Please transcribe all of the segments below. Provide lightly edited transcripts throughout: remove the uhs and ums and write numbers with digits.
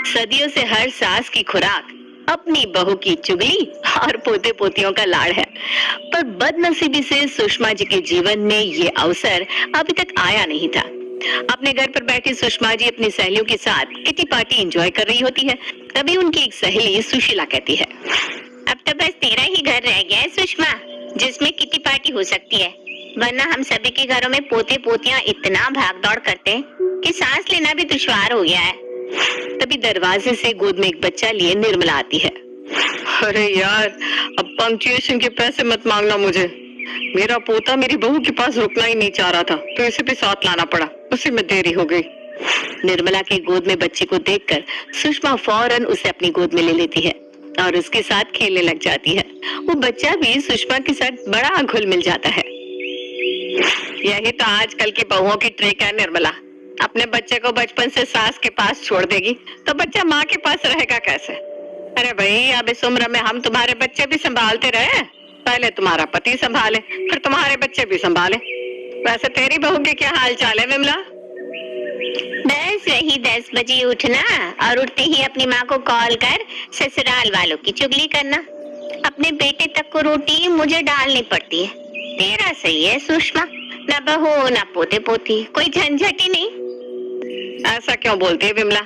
सदियों से हर सास की खुराक अपनी बहू की चुगली और पोते पोतियों का लाड़ है। पर बदनसीबी से सुषमा जी के जीवन में ये अवसर अभी तक आया नहीं था। अपने घर पर बैठी सुषमा जी अपनी सहेलियों के साथ किटी पार्टी एंजॉय कर रही होती है। तभी उनकी एक सहेली सुशीला कहती है, अब तो बस तेरा ही घर रह गया है सुषमा, जिसमें किटी पार्टी हो सकती है। वरना हम सभी के घरों में पोते पोतियां इतना भाग दौड़ करते हैं कि सांस लेना भी दुश्वार हो गया है। तभी दरवाजे से गोद में एक बच्चा लिए निर्मला आती है। अरे यार, अब पंक्चुएशन के पैसे मत मांगना मुझे। मेरा पोता मेरी बहू के पास रुकना ही नहीं चाह रहा था, तो इसे भी साथ लाना पड़ा, उसी में देरी हो गई। निर्मला के गोद में बच्चे को देखकर सुषमा फौरन उसे अपनी गोद में ले लेती है और उसके साथ खेलने लग जाती है। वो बच्चा भी सुषमा के साथ बड़ा घुल मिल जाता है। यही तो आजकल की बहुओं की ट्रिक है निर्मला। अपने बच्चे को बचपन से सास के पास छोड़ देगी तो बच्चा माँ के पास रहेगा कैसे? अरे भाई, अब इस उम्र में हम तुम्हारे बच्चे भी संभालते रहे। पहले तुम्हारा पति संभाले, फिर तुम्हारे बच्चे भी संभाले। वैसे तेरी बहू के क्या हाल चाल है विमला? बस वही 10 बजे उठना और उठते ही अपनी माँ को कॉल कर ससुराल वालों की चुगली करना। अपने बेटे तक को रोटी मुझे डालनी पड़ती है। तेरा सही है सुषमा, ना बहू ना पोते पोती, कोई झंझट ही नहीं। ऐसा क्यों बोलती है विमला?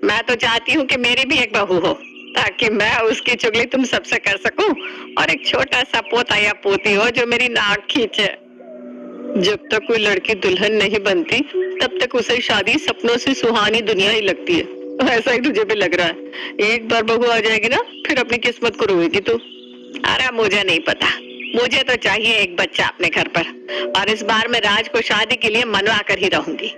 मैं तो चाहती हूँ कि मेरी भी एक बहू हो, ताकि मैं उसकी चुगली तुम सबसे कर सकूं और एक छोटा सा पोता या पोती हो जो मेरी नाक खींचे। जब तक कोई लड़की दुल्हन नहीं बनती तब तक उसे शादी सपनों से सुहानी दुनिया ही लगती है। ऐसा ही तुझे भी लग रहा है। एक बार बहू आ जाएगी ना, फिर अपनी किस्मत को रोएगी तू। अरे मुझे नहीं पता, मुझे तो चाहिए एक बच्चा अपने घर पर, और इस बार मैं राज को शादी के लिए मनवा कर ही रहूंगी।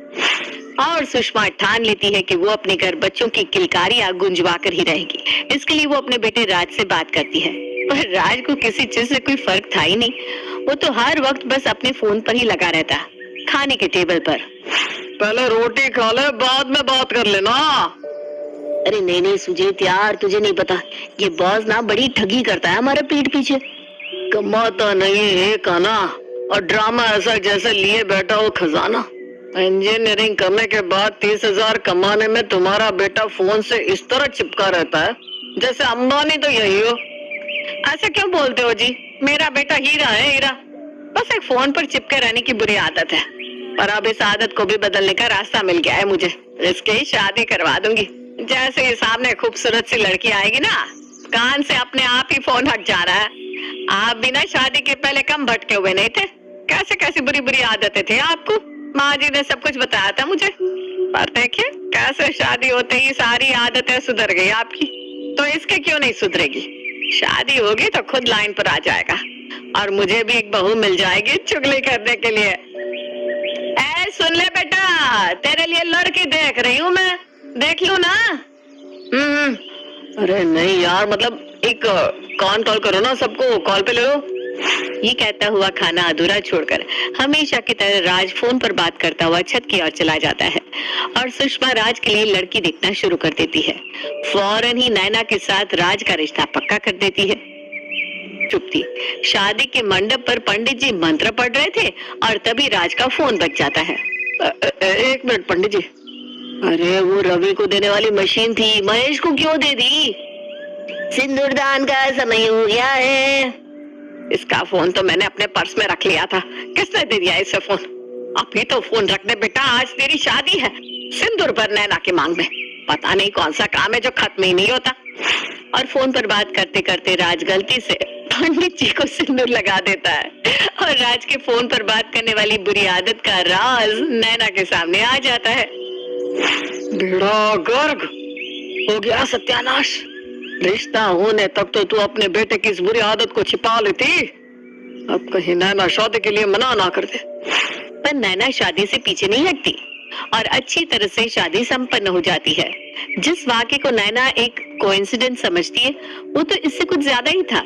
और सुषमा ठान लेती है कि वो अपने घर बच्चों की किलकारियां गुंजवा कर ही रहेगी। इसके लिए वो अपने बेटे राज से बात करती है, पर राज को किसी चीज से कोई फर्क था ही नहीं। वो तो हर वक्त बस अपने फोन पर ही लगा रहता, खाने के टेबल पर। पहले रोटी खा ले, बाद में बात कर लेना। अरे नहीं नहीं सुजीत यार, तुझे नहीं पता, ये बॉस ना बड़ी ठगी करता है हमारे पीठ पीछे। कमाता नहीं है काना, और ड्रामा ऐसा जैसे लिए बैठा हो खजाना। इंजीनियरिंग करने के बाद 30,000 कमाने में तुम्हारा बेटा फोन से इस तरह चिपका रहता है जैसे अंबानी तो यही हो। ऐसा क्यों बोलते हो जी? मेरा बेटा हीरा है, हीरा। बस एक फोन पर चिपके रहने की बुरी आदत है, पर अब इस आदत को भी बदलने का रास्ता मिल गया है मुझे। इसकी ही शादी करवा दूंगी। जैसे ही सामने खूबसूरत सी लड़की आएगी ना, कान से अपने आप ही फोन हट जा रहा है। आप बिना शादी के पहले कम भटके हुए नहीं थे। कैसे कैसी बुरी बुरी आदतें थी आपको, माँ जी ने सब कुछ बताया था मुझे। पर देखिए कैसे शादी होते ही सारी आदतें सुधर गई आपकी। तो इसके क्यों नहीं सुधरेगी? शादी होगी तो खुद लाइन पर आ जाएगा, और मुझे भी एक बहू मिल जाएगी चुगली करने के लिए। ऐ सुन ले बेटा, तेरे लिए लड़की देख रही हूँ मैं, देख लूं ना? अरे नहीं यार, मतलब एक कॉल करो ना, सबको कॉल पे ले लो। ये कहता हुआ खाना अधूरा छोड़कर हमेशा की तरह राज फोन पर बात करता हुआ छत की ओर चला जाता है और सुषमा राज के लिए लड़की देखना शुरू कर देती है। फौरन ही नैना के साथ राज का रिश्ता पक्का कर देती है। चुप थी। शादी के मंडप पर पंडित जी मंत्र पढ़ रहे थे और तभी राज का फोन बज जाता है। एक मिनट पंडित जी। अरे वो रवि को देने वाली मशीन थी, महेश को क्यों दे दी? सिंदूरदान का समय हो गया है। इसका फोन तो मैंने अपने पर्स में रख लिया था, किसने दे दिया इसे फोन? अभी तो फोन रख दे बेटा, आज तेरी शादी है। सिंदूर भर नैना की मांग में। पता नहीं कौन सा काम है जो खत्म ही नहीं होता। और फोन पर बात करते करते राज गलती से पंडित जी को सिंदूर लगा देता है और राज के फोन पर बात करने वाली बुरी आदत का राज नैना के सामने आ जाता है। बेड़ा गर्ग हो गया, सत्यानाश। रिश्ता होने तक तो तू अपने बेटे की इस बुरी आदत को छिपा लेती, अब कहीं नैना शादी के लिए मना ना कर दे। पर नैना शादी से पीछे नहीं हटती और अच्छी तरह से शादी संपन्न हो जाती है। जिस वाक्य को नैना एक कोइंसिडेंस समझती है, वो तो इससे कुछ ज्यादा ही था।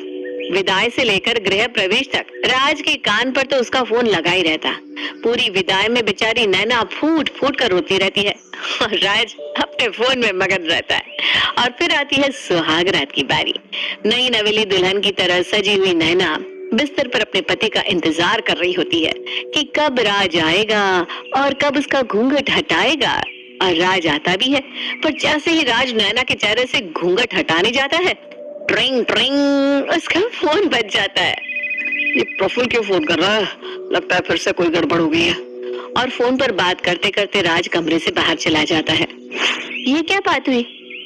विदाई से लेकर गृह प्रवेश तक राज के कान पर तो उसका फोन लगा ही रहता। पूरी विदाई में बेचारी नैना फूट फूट कर रोती रहती है और राज अपने फोन में मगन रहता है। और फिर आती है सुहाग रात की बारी। नई नवेली दुल्हन की तरह सजी हुई नैना बिस्तर पर अपने पति का इंतजार कर रही होती है कि कब राज आएगा और कब उसका घूंघट हटाएगा और राज आता भी है, पर जैसे ही राज नैना के चेहरे से घूंघट हटाने जाता है, ट्रिंग ट्रिंग उसका फोन बज जाता है। ये प्रफुल्ल क्यों फोन कर रहा है? लगता है फिर से कोई गड़बड़ हो गई है। और फोन पर बात करते करते राज कमरे से बाहर चला जाता है। ये क्या बात हुई?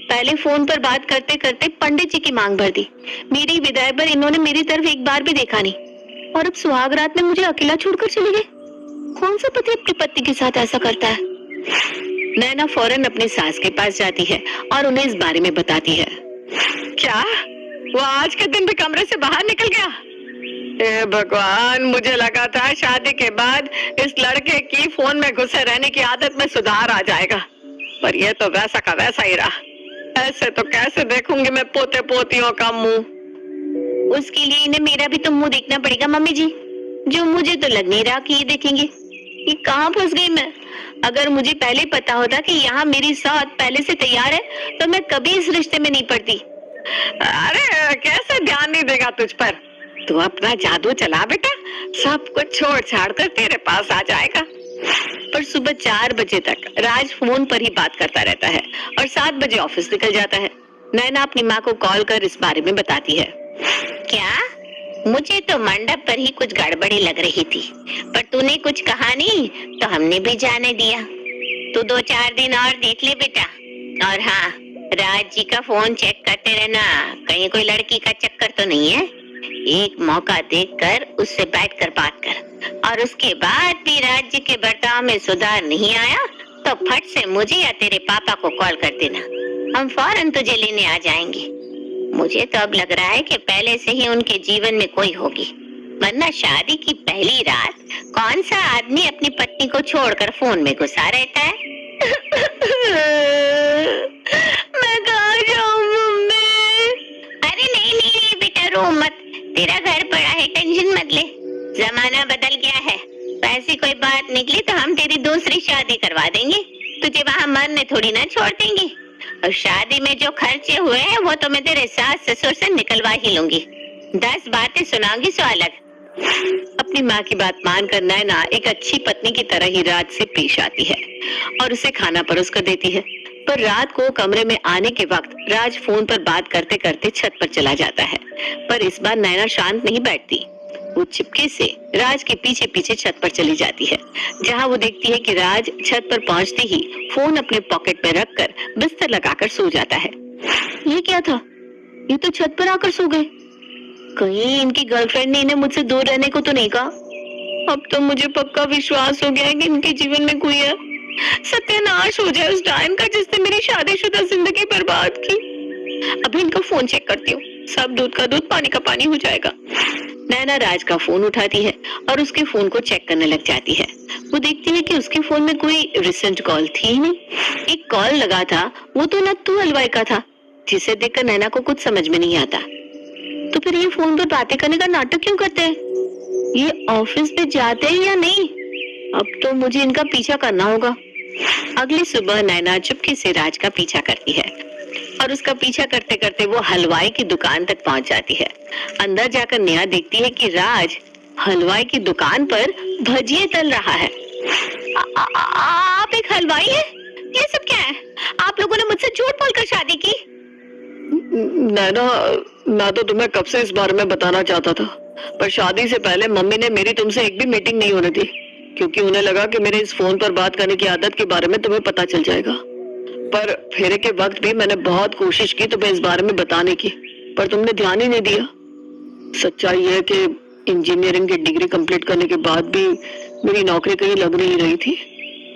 पहले फोन पर बात करते करते पंडित जी की मांग भर दी, मेरी विदाई पर इन्होंने मेरी तरफ एक बार भी देखा नहीं, और अब सुहाग रात में मुझे अकेला छोड़कर चले गए। कौन सा पति अपनी पत्नी के साथ ऐसा करता है? नैना फौरन अपनी सास के पास जाती है और उन्हें इस बारे में बताती है। क्या वो आज के दिन भी कमरे से बाहर निकल गया? हे भगवान, मुझे लगा था शादी के बाद इस लड़के की फोन में घुसे रहने की आदत में सुधार आ जाएगा, पर यह तो वैसा का वैसा ही रहा। ऐसे तो कैसे देखूंगी मैं पोते पोतियों का मुंह? उसके लिए इन्हें मेरा भी तो मुंह देखना पड़ेगा मम्मी जी, जो मुझे तो लग नहीं रहा कि ये देखेंगे। ये कहाँ फंस गई मैं? अगर मुझे पहले पता होता कि यहाँ मेरी साथ पहले से तैयार है तो मैं कभी इस रिश्ते में नहीं पड़ती। अरे कैसे ध्यान नहीं देगा तुझ पर? तू अपना जादू चला बेटा, सब कुछ छोड़ छाड़ कर तेरे पास आ जाएगा। पर सुबह 4 बजे तक राज फोन पर ही बात करता रहता है और 7 बजे ऑफिस निकल जाता है। नैना अपनी माँ को कॉल कर इस बारे में बताती है। क्या? मुझे तो मंडप पर ही कुछ गड़बड़ी लग रही थी, पर तूने कुछ कहा नहीं तो हमने भी जाने दिया। तू 2-4 दिन और देख ले बेटा, और हाँ, राज जी का फोन चेक करते रहना, कहीं कोई लड़की का चक्कर तो नहीं है। एक मौका देखकर उससे बैठकर बात कर, और उसके बाद भी राज जी के बर्ताव में सुधार नहीं आया तो फट से मुझे या तेरे पापा को कॉल कर देना, हम फौरन तुझे लेने आ जाएंगे। मुझे तो अब लग रहा है कि पहले से ही उनके जीवन में कोई होगी, वरना शादी की पहली रात कौन सा आदमी अपनी पत्नी को छोड़कर फोन में घुसा रहता है? मैं कहाँ जाऊँ मम्मी? अरे नहीं नहीं बेटा, रो मत, तेरा घर पड़ा है, टेंशन मत ले। जमाना बदल गया है, ऐसी कोई बात निकली तो हम तेरी दूसरी शादी करवा देंगे, तुझे वहाँ मरने थोड़ी ना छोड़ देंगे। और शादी में जो खर्चे हुए हैं वो तो मैं तेरे सास ससुर से निकलवा ही लूंगी, 10 बातें सुनाऊंगी सो अलग। अपनी माँ की बात मानकर नैना एक अच्छी पत्नी की तरह ही राज से पेश आती है और उसे खाना परोस कर देती है। पर रात को कमरे में आने के वक्त राज फोन पर बात करते करते छत पर चला जाता है, पर इस बार नैना शांत नहीं बैठती। वो चिपके से राज के पीछे पीछे छत पर चली जाती है, जहाँ वो देखती है कि राज छत पर पहुंचते ही फोन अपने पॉकेट में रखकर बिस्तर लगाकर सो जाता है। ये क्या था? ये तो छत पर आकर सो गए। कहीं इनकी गर्लफ्रेंड ने इन्हें मुझसे दूर रहने को तो नहीं कहा? अब तो मुझे पक्का विश्वास हो गया है कि इनके जीवन में कोई है। सत्यानाश हो जाए उस डायन का जिसने मेरी शादीशुदा जिंदगी बर्बाद की। अभी इनका फोन चेक करती हूँ, सब दूध का दूध पानी का पानी हो जाएगा। नैना राज का फोन उठाती है और उसके फोन को चेक करने लग जाती है। वो देखती है कि उसके फोन में कोई रिसेंट कॉल थी ही नहीं। एक कॉल लगा था, वो तो नत्थू हलवाई का था, जिसे देखकर नैना को कुछ समझ में नहीं आता। तो फिर ये फोन पर बातें करने का नाटक क्यों करते हैं? ये ऑफिस पे जाते हैं या नहीं? अब तो मुझे इनका पीछा करना होगा। अगली सुबह नैना चुपके से राज का पीछा करती है और उसका पीछा करते करते वो हलवाई की दुकान तक पहुंच जाती है। अंदर जाकर नेहा देखती है कि राज हलवाई की दुकान पर भजिए तल रहा है। आप एक हलवाई हैं? ये सब क्या है? आप लोगों ने मुझसे झूठ बोलकर शादी की? नैना, मैं तो तुम्हें कब से इस बारे में बताना चाहता था, पर शादी से पहले मम्मी ने मेरी तुमसे एक भी मीटिंग नहीं होने दी, क्योंकि उन्हें लगा कि मेरे इस फोन पर बात करने की आदत के बारे में तुम्हें पता चल जाएगा। पर फेरे के वक्त भी मैंने बहुत कोशिश की तुम्हें इस बारे में बताने की, पर तुमने ध्यान ही नहीं दिया। सच्चाई है कि इंजीनियरिंग की डिग्री कंप्लीट करने के बाद भी मेरी नौकरी कहीं लग नहीं रही थी।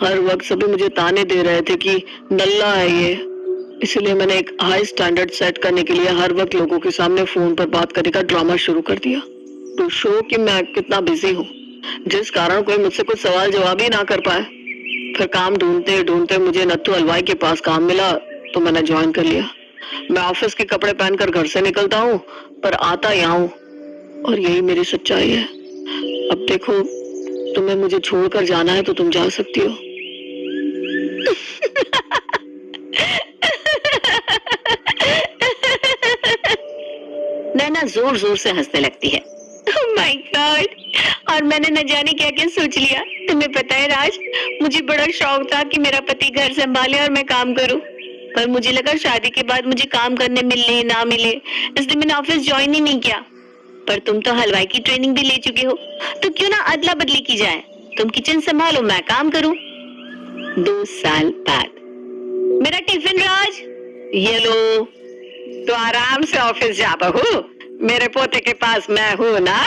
हर वक्त सभी मुझे ताने दे रहे थे कि नल्ला है ये। इसलिए मैंने एक हाई स्टैंडर्ड सेट करने के लिए हर वक्त लोगों के सामने फोन पर बात करने का ड्रामा शुरू कर दिया, तो शो कि मैं कितना बिजी हूँ, जिस कारण कोई मुझसे कुछ सवाल जवाब ही ना कर पाए। फिर काम ढूंढते ढूंढते मुझे नत्थू हलवाई के पास काम मिला, तो मैंने ज्वाइन कर लिया। मैं ऑफिस के कपड़े पहनकर घर से निकलता हूँ, पर आता यहाँ हूँ, और यही मेरी सच्चाई है। अब देखो, तुम्हें मुझे छोड़कर जाना है तो तुम जा सकती हो। नैना जोर जोर से हंसने लगती है। Oh my God! और मैंने न जाने क्या क्या सोच लिया। तुम्हें पता है राज, मुझे बड़ा शौक था कि मेरा पति घर संभाले और मैं काम करूं। पर मुझे लगा शादी के बाद मुझे काम करने मिले ना मिले, इसलिए मैंने ऑफिस ज्वाइन ही नहीं किया। पर तुम तो हलवाई की ट्रेनिंग भी ले चुके हो, तो क्यों ना अदला बदली की जाए, तुम किचन संभालो मैं काम करूं। 2 साल बाद। मेरा टिफिन राज। ये लो, तो आराम से ऑफिस जा बहू, मेरे पोते के पास मैं हूँ ना।